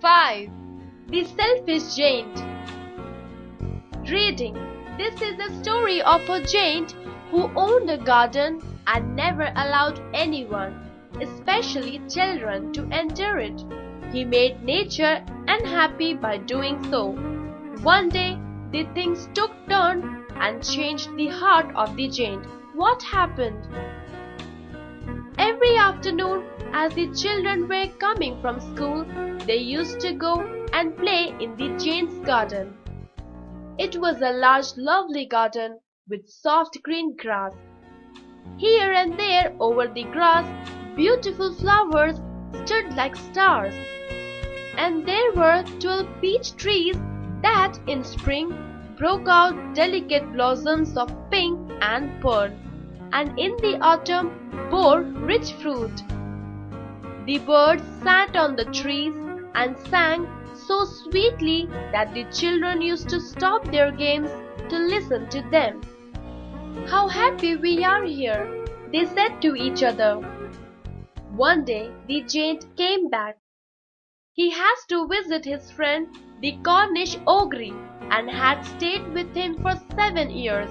5. The Selfish Giant. Reading. This is the story of a giant who owned a garden and never allowed anyone, especially children, to enter it. He made nature unhappy by doing so. One day, the things took turn and changed the heart of the giant. What happened? Every afternoon, as the children were coming from school, they used to go and play in the giant's garden. It was a large, lovely garden with soft green grass. Here and there over the grass, beautiful flowers stood like stars. And there were 12 peach trees that in spring broke out delicate blossoms of pink and pearl, and in the autumn bore rich fruit. The birds sat on the trees and sang so sweetly that the children used to stop their games to listen to them. "How happy we are here," they said to each other. One day the giant came back. He has to visit his friend the Cornish ogre and had stayed with him for 7 years.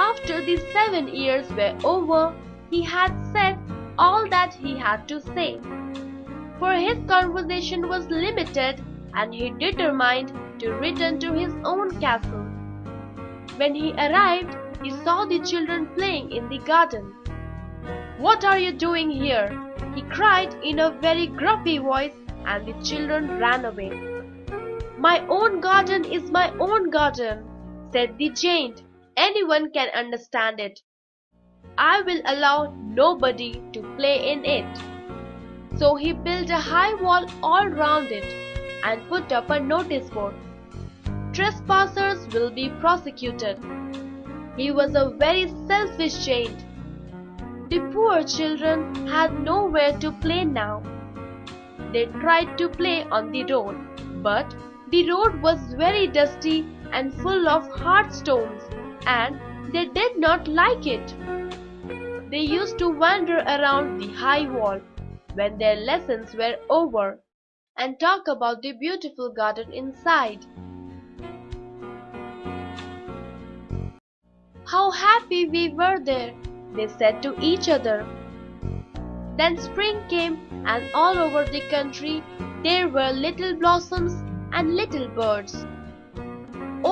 After the 7 years were over, he had said all that he had to say. For his conversation was limited and he determined to return to his own castle. When he arrived, he saw the children playing in the garden. "What are you doing here?" he cried in a very gruffy voice, and the children ran away. "My own garden is my own garden," said the giant. "Anyone can understand it. I will allow nobody to play in it." So he built a high wall all round it and put up a notice board. "Trespassers will be prosecuted." He was a very selfish giant. The poor children had nowhere to play now. They tried to play on the road, but the road was very dusty and full of hard stones, and they did not like it. They used to wander around the high wall when their lessons were over and talk about the beautiful garden inside. "How happy we were there," they said to each other. Then spring came, and all over the country there were little blossoms and little birds.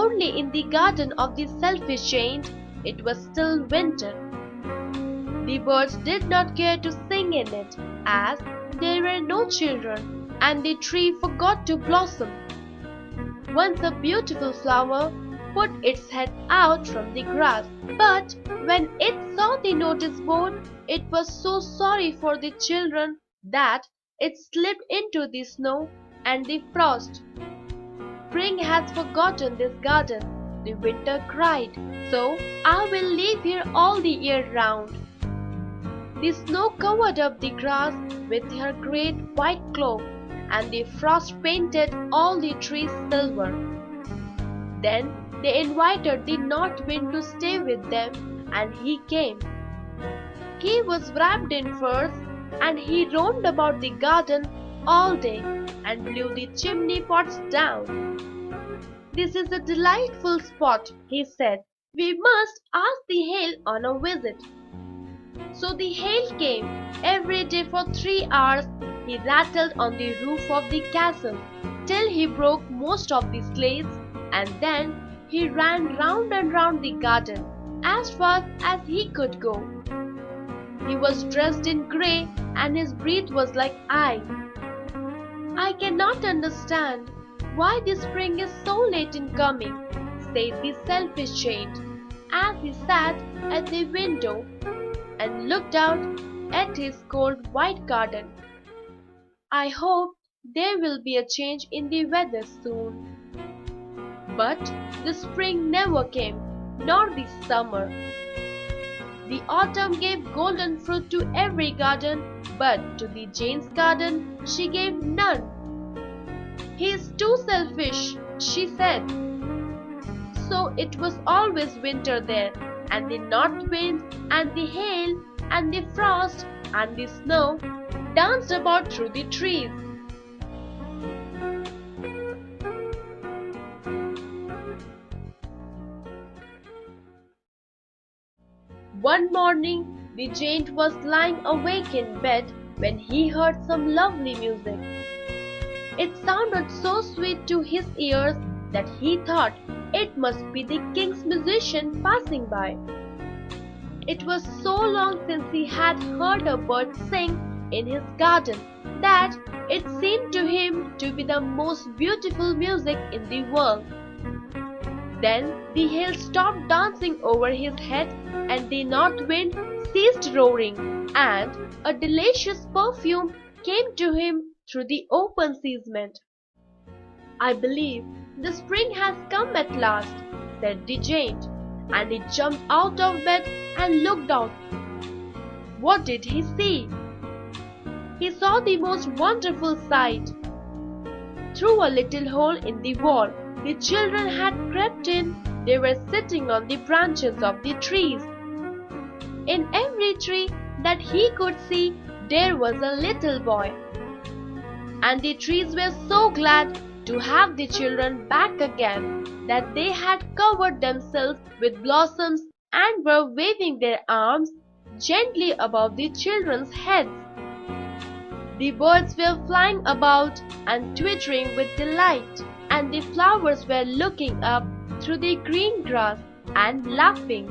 Only in the garden of the selfish giant it was still winter. The birds did not care to sing in it, as there were no children, and the tree forgot to blossom. Once a beautiful flower put its head out from the grass, but when it saw the notice board, it was so sorry for the children that it slipped into the snow and the frost. "Spring has forgotten this garden," the winter cried, "so I will live here all the year round." The snow covered up the grass with her great white cloak, and the frost painted all the trees silver. Then they invited the north wind to stay with them, and he came. He was wrapped in furs, and he roamed about the garden all day and blew the chimney pots down. "This is a delightful spot," he said. "We must ask the hail on a visit." So the hail came. Every day for 3 hours he rattled on the roof of the castle till he broke most of the slates, and then he ran round and round the garden as fast as he could go. He was dressed in grey and his breath was like ice. "I cannot understand why the spring is so late in coming," said the selfish giant, as he sat at the window and looked out at his cold white garden. "I hope there will be a change in the weather soon." But the spring never came, nor the summer. The autumn gave golden fruit to every garden, but to the giant's garden she gave none. "He is too selfish," she said. So it was always winter there, and the north wind and the hail and the frost and the snow danced about through the trees. One morning, the giant was lying awake in bed when he heard some lovely music. It sounded so sweet to his ears that he thought it must be the king's musician passing by. It was so long since he had heard a bird sing in his garden that it seemed to him to be the most beautiful music in the world. Then the hail stopped dancing over his head and the north wind ceased roaring, and a delicious perfume came to him through the open casement. "I believe the spring has come at last," said the giant, and he jumped out of bed and looked out. What did he see? He saw the most wonderful sight. Through a little hole in the wall, the children had crept in. They were sitting on the branches of the trees. In every tree that he could see, there was a little boy. And the trees were so glad to have the children back again that they had covered themselves with blossoms and were waving their arms gently above the children's heads. The birds were flying about and twittering with delight, and the flowers were looking up through the green grass and laughing.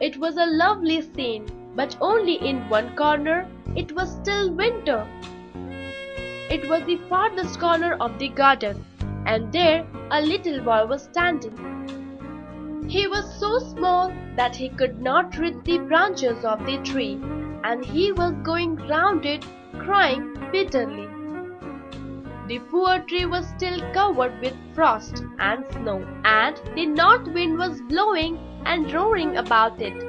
It was a lovely scene, but only in one corner it was still winter. It was the farthest corner of the garden, and there a little boy was standing. He was so small that he could not reach the branches of the tree, and he was going round it, crying bitterly. The poor tree was still covered with frost and snow, and the north wind was blowing and roaring about it.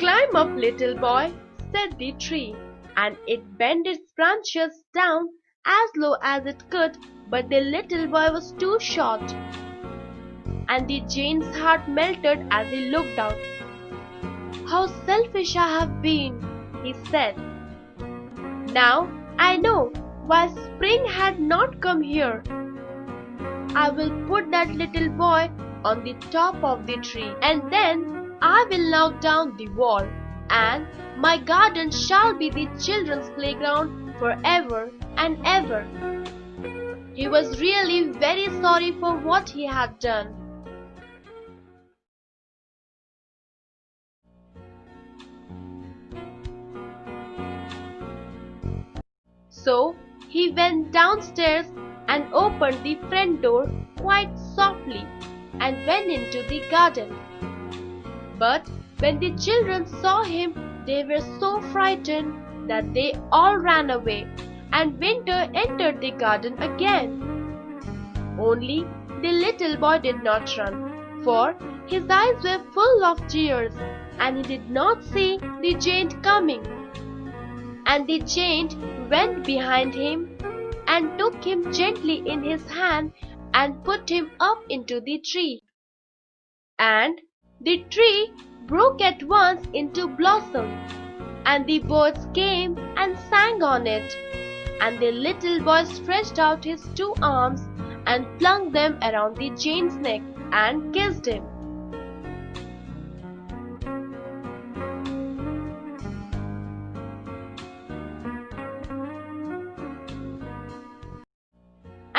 "Climb up, little boy," said the tree, and it bent its branches down as low as it could, but the little boy was too short. And the giant's heart melted as he looked out. "How selfish I have been," he said. "Now I know why spring had not come here. I will put that little boy on the top of the tree, and then I will knock down the wall, and my garden shall be the children's playground forever and ever." He was really very sorry for what he had done. So he went downstairs and opened the front door quite softly and went into the garden. But when the children saw him, they were so frightened that they all ran away, and winter entered the garden again. Only the little boy did not run, for his eyes were full of tears, and he did not see the giant coming. And the giant went behind him and took him gently in his hand and put him up into the tree. And the tree broke at once into blossom, and the birds came and sang on it, and the little boy stretched out his two arms and flung them around the giant's neck and kissed him.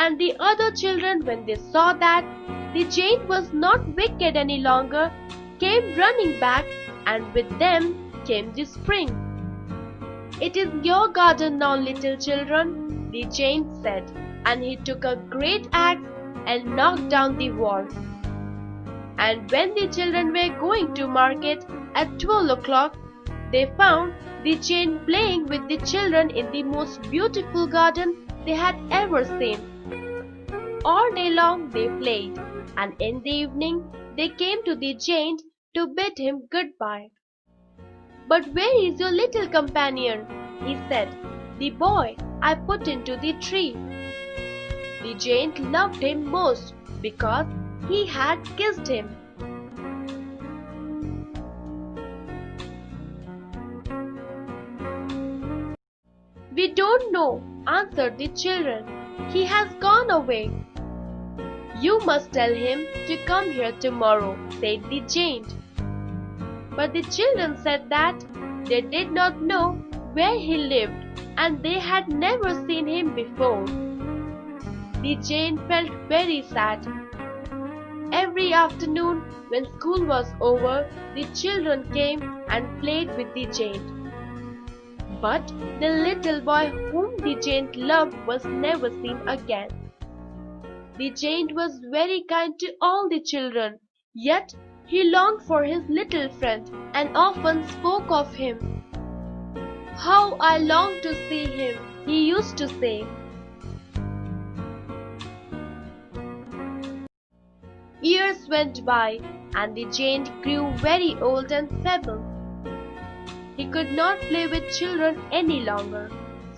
And the other children, when they saw that the giant was not wicked any longer, came running back, and with them came the spring. "It is your garden now, little children," the giant said, and he took a great axe and knocked down the wall. And when the children were going to market at 12 o'clock, they found the giant playing with the children in the most beautiful garden they had ever seen. All day long they played, and in the evening they came to the giant to bid him goodbye. "But where is your little companion?" he said. "The boy I put into the tree." The giant loved him most because he had kissed him. "We don't know," answered the children. He has gone away. You must tell him to come here tomorrow, said the giant. But the children said that they did not know where he lived and they had never seen him before. The giant felt very sad. Every afternoon when school was over, the children came and played with the giant. But the little boy whom the giant loved was never seen again. The giant was very kind to all the children, yet he longed for his little friend and often spoke of him. "How I long to see him," he used to say. Years went by and the giant grew very old and feeble. He could not play with children any longer,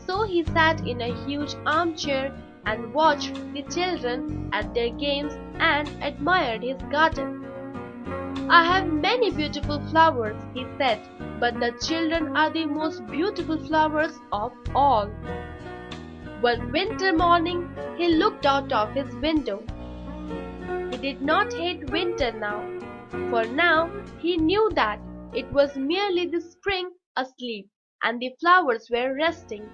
so he sat in a huge armchair and watched the children at their games and admired his garden. "I have many beautiful flowers," he said, "but the children are the most beautiful flowers of all." One winter morning, he looked out of his window. He did not hate winter now, for now he knew that it was merely the spring asleep and the flowers were resting.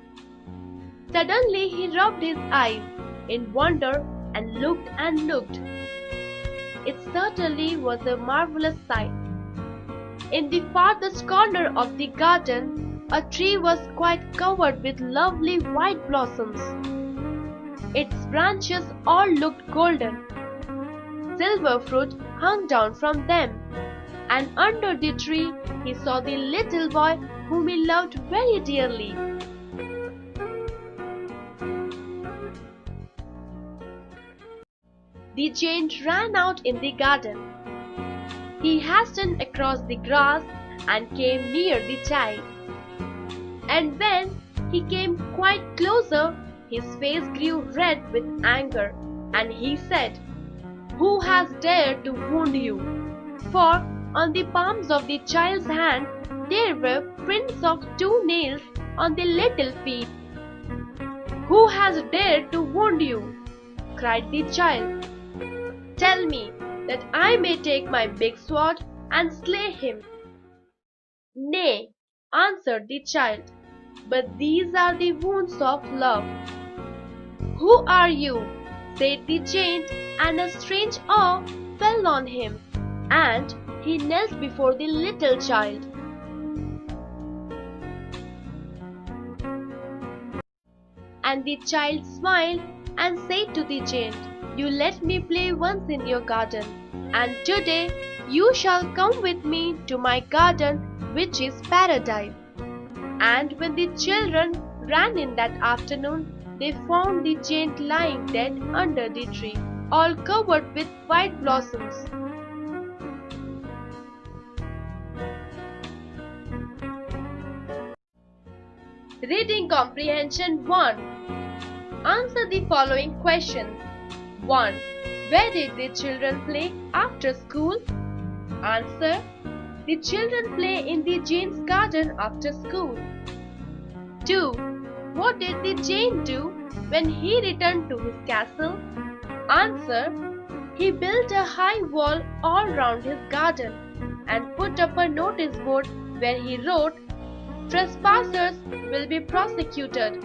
Suddenly he rubbed his eyes in wonder and looked and looked. It certainly was a marvelous sight. In the farthest corner of the garden, a tree was quite covered with lovely white blossoms. Its branches all looked golden. Silver fruit hung down from them, and under the tree he saw the little boy whom he loved very dearly. The giant ran out in the garden. He hastened across the grass and came near the child. And when he came quite closer, his face grew red with anger, and he said, "Who has dared to wound you?" For on the palms of the child's hand there were prints of 2 nails on the little feet. "Who has dared to wound you?" cried the child. "Tell me, that I may take my big sword and slay him." "Nay," answered the child, "but these are the wounds of love." "Who are you?" said the giant, and a strange awe fell on him, and he knelt before the little child. And the child smiled and said to the giant, "You let me play once in your garden, and today you shall come with me to my garden, which is paradise." And when the children ran in that afternoon, they found the giant lying dead under the tree, all covered with white blossoms. Reading Comprehension 1. Answer the following questions. 1. Where did the children play after school? Answer. The children play in the giant's garden after school. 2. What did the giant do when he returned to his castle? Answer. He built a high wall all round his garden and put up a notice board where he wrote, "Trespassers will be prosecuted."